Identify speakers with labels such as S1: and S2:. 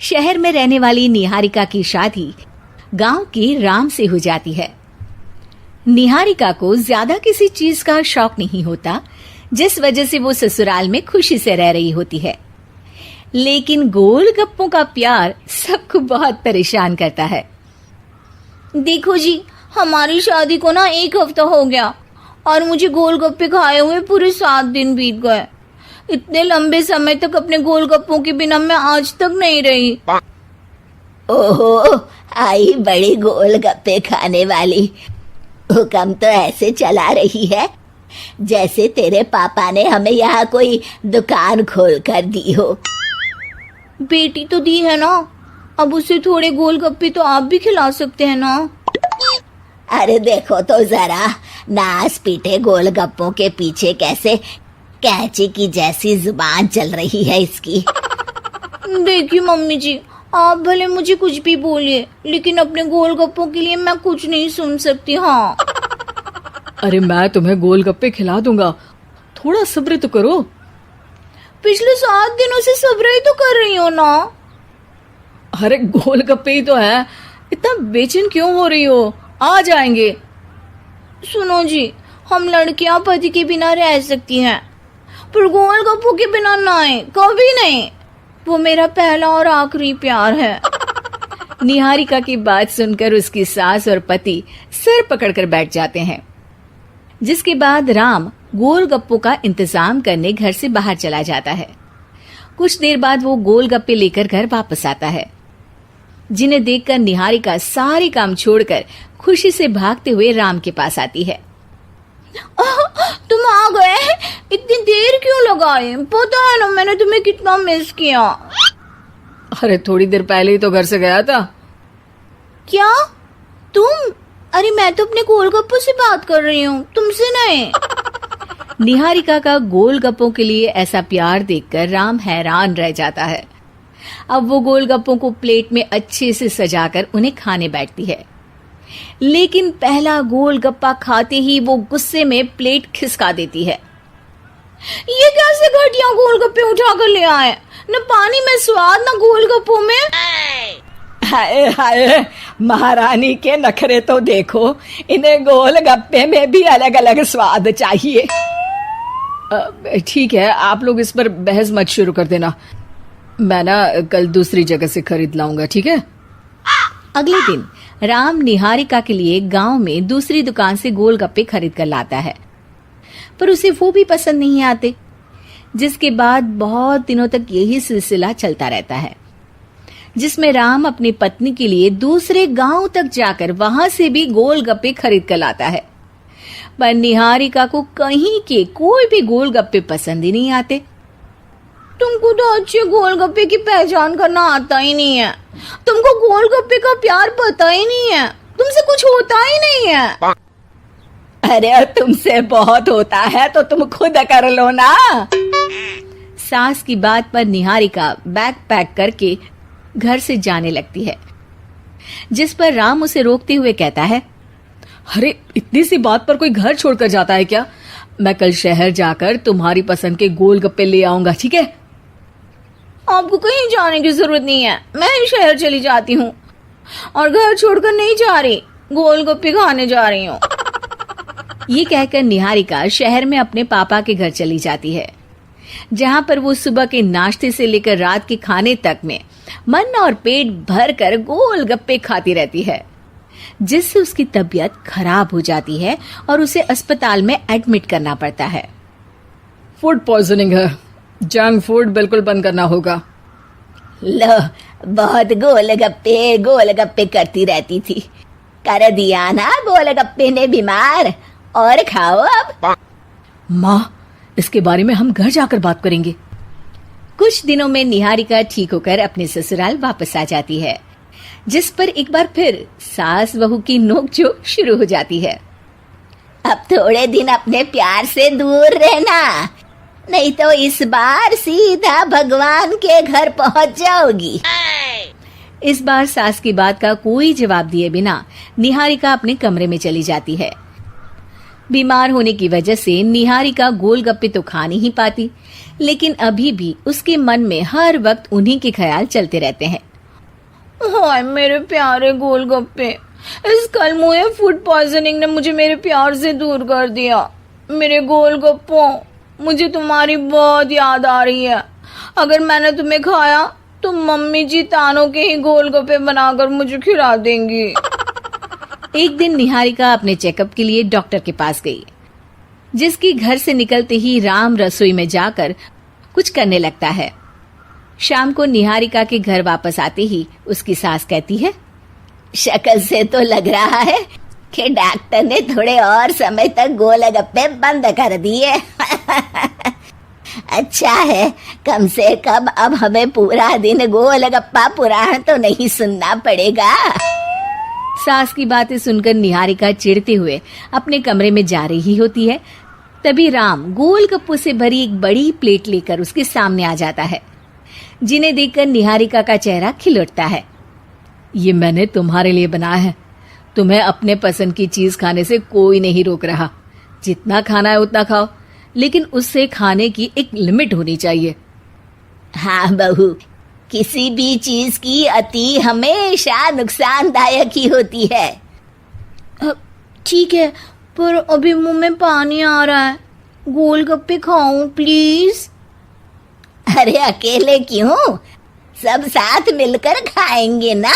S1: शहर में रहने वाली निहारिका की शादी गांव के राम से हो जाती है। निहारिका को ज्यादा किसी चीज का शौक नहीं होता, जिस वजह से वो ससुराल में खुशी से रह रही होती है। लेकिन गोलगप्पों का प्यार सबको बहुत परेशान करता है।
S2: देखो जी, हमारी शादी को ना 1 हफ्ता हो गया और मुझे गोलगप्पे खाए हुए पूरे 7 दिन बीत गए। इतने लंबे समय तक अपने गोलगप्पों के बिना मैं आज तक नहीं रही।
S3: ओहो, आई बड़ी गोलगप्पे खाने वाली। हुक्म तो ऐसे चला रही है जैसे तेरे पापा ने हमें यहाँ कोई दुकान खोल कर दी हो।
S2: बेटी तो दी है ना, अब उसे थोड़े गोलगप्पे तो आप भी खिला सकते हैं ना।
S3: अरे देखो तो जरा, नास पीटे गोलगप्पों के पीछे कैसे कैंची की जैसी जुबान चल रही है इसकी।
S2: देखिए मम्मी जी, आप भले मुझे कुछ भी बोलिए, लेकिन अपने गोलगप्पों के लिए मैं कुछ नहीं सुन सकती। हाँ,
S4: अरे मैं तुम्हें गोलगप्पे खिला दूंगा, थोड़ा सब्र तो करो।
S2: पिछले 7 दिनों से सब्र ही तो कर रही हो ना।
S4: अरे गोलगप्पे ही तो है, इतना बेचैन क्यों हो रही हो? आ जाएंगे।
S2: सुनो जी, हम लड़कियां पति के बिना रह सकती हैं, पर गोलगप्पों के बिना नहीं, कभी नहीं। वो मेरा पहला और आखिरी प्यार है।
S1: निहारिका की बात सुनकर उसकी सास और पति सिर पकड़कर बैठ जाते हैं। जिसके बाद राम गोलगप्पों का इंतजाम करने घर से बाहर चला जाता है। कुछ देर बाद वो गोलगप्पे लेकर घर वापस आता है, जिन्हें देखकर निहारिका सारे काम छोड़कर खुशी से भागते हुए राम के पास आती है।
S2: तुम आ गए? इतनी देर क्यों लगाई? पता है ना मैंने तुम्हें कितना मिस किया।
S4: अरे थोड़ी देर पहले ही तो घर से गया था।
S2: क्या तुम? अरे मैं तो अपने गोलगप्पों से बात कर रही हूँ, तुमसे नहीं।
S1: निहारिका का गोलगप्पों के लिए ऐसा प्यार देखकर राम हैरान रह जाता है। अब वो गोलगप्पों को प्लेट में अच्छे से सजाकर उन्हें खाने बैठती है, लेकिन पहला गोलगप्पा खाते ही वो गुस्से में प्लेट खिसका देती है।
S2: ये कैसे घटिया गोलगप्पे उठा कर ले आए? न पानी में स्वाद, न गोलगप्पों में।
S5: हाय हाय, महारानी के नखरे तो देखो, इन्हें गोलगप्पे में भी अलग अलग स्वाद चाहिए।
S4: ठीक है, आप लोग इस पर बहस मत शुरू कर देना, मैं ना कल दूसरी जगह से खरीद लाऊंगा, ठीक है?
S1: अगले दिन राम निहारिका के लिए गांव में दूसरी दुकान से गोलगप्पे खरीद कर लाता है, पर उसे वो भी पसंद नहीं आते। जिसके बाद बहुत दिनों तक यही सिलसिला चलता रहता है, जिसमें राम अपनी पत्नी के लिए दूसरे गांव तक जाकर वहां से भी गोलगप्पे खरीद कर लाता है, पर निहारिका को कहीं के कोई भी गोलगप्पे पसंद ही नहीं आते।
S2: तुमको तो अच्छे गोलगप्पे की पहचान करना आता ही नहीं है। तुमको गोलगप्पे का प्यार पता ही नहीं है, तुमसे कुछ होता ही नहीं है।
S5: अरे तुमसे बहुत होता है तो तुम खुद कर लो ना।
S1: सास की बात पर निहारिका बैग पैक करके घर से जाने लगती है, जिस पर राम उसे रोकते हुए कहता है,
S4: अरे इतनी सी बात पर कोई घर छोड़कर जाता है क्या? मैं कल शहर जाकर तुम्हारी पसंद के गोलगप्पे ले आऊंगा, ठीक है?
S2: आपको कहीं जाने की जरूरत नहीं है, मैं ही शहर चली जाती हूँ और घर छोड़कर नहीं जा रही, गोलगप्पे खाने जा रही हूँ।
S1: ये कहकर निहारिका शहर में अपने पापा के घर चली जाती है, जहाँ पर वो सुबह के नाश्ते से लेकर रात के खाने तक में मन और पेट भर कर गोलगप्पे खाती रहती है, जिससे उसकी तबीयत खराब हो जाती है और उसे अस्पताल में एडमिट करना पड़ता है।
S4: फूड पॉइजनिंग है, जंक फूड बिल्कुल बंद करना होगा।
S3: लो, बहुत गोलगप्पे गोलगप्पे करती रहती थी, कर दिया ना गोलगप्पे ने बीमार। और खाओ अब।
S4: माँ, इसके बारे में हम घर जाकर बात करेंगे।
S1: कुछ दिनों में निहारिका ठीक होकर अपने ससुराल वापस आ जाती है, जिस पर एक बार फिर सास बहू की नोकझोंक शुरू हो जाती है।
S3: अब थोड़े दिन अपने प्यार से दूर रहना, नहीं तो इस बार सीधा भगवान के घर पहुंच जाओगी।
S1: इस बार सास की बात का कोई जवाब दिए बिना निहारिका अपने कमरे में चली जाती है। बीमार होने की वजह से निहारिका गोलगप्पे तो खा नहीं पाती, लेकिन अभी भी उसके मन में हर वक्त उन्हीं के ख्याल चलते रहते हैं।
S2: हाय मेरे प्यारे गोलगप्पे, इस कल मुझे फूड पॉइजनिंग ने मुझे मेरे प्यार से दूर कर दिया। मेरे गोलगप्पों, मुझे तुम्हारी बहुत याद आ रही है। अगर मैंने तुम्हें खाया तो मम्मी जी तानों के ही गोलगप्पे बनाकर मुझे खिला देंगी।
S1: एक दिन निहारिका अपने चेकअप के लिए डॉक्टर के पास गई, जिसकी घर से निकलते ही राम रसोई में जाकर कुछ करने लगता है। शाम को निहारिका के घर वापस आते ही उसकी सास कहती है,
S3: शक्ल से तो लग रहा है कि डॉक्टर ने थोड़े और समय तक गोलगप्पे बंद कर दिए। अच्छा है, कम से कम अब हमें पूरा दिन गोलगप्पा पुराण तो नहीं सुनना पड़ेगा।
S1: सास की बातें सुनकर निहारिका चिढ़ते हुए अपने कमरे में जा रही होती है। तभी राम गोलगप्पों से भरी एक बड़ी प्लेट लेकर उसके सामने आ जाता है, जिन्हें देखकर निहारिका का चेहरा खिल उठता है।
S4: ये मैंने तुम्हारे लिए बनाया है। तुम्हें अपने पसंद की चीज खाने से कोई नहीं रोक रहा। जितना खाना है उतना खाओ, लेकिन उससे खाने की एक लिमिट होनी चाहिए।
S3: हाँ बहू, किसी भी चीज की अति हमेशा नुकसानदायक ही होती है।
S2: ठीक है, पर अभी मुंह में पानी आ रहा है। गोलगप्पे खाऊं प्लीज?
S3: अरे अकेले क्यों, सब साथ मिलकर खाएंगे ना।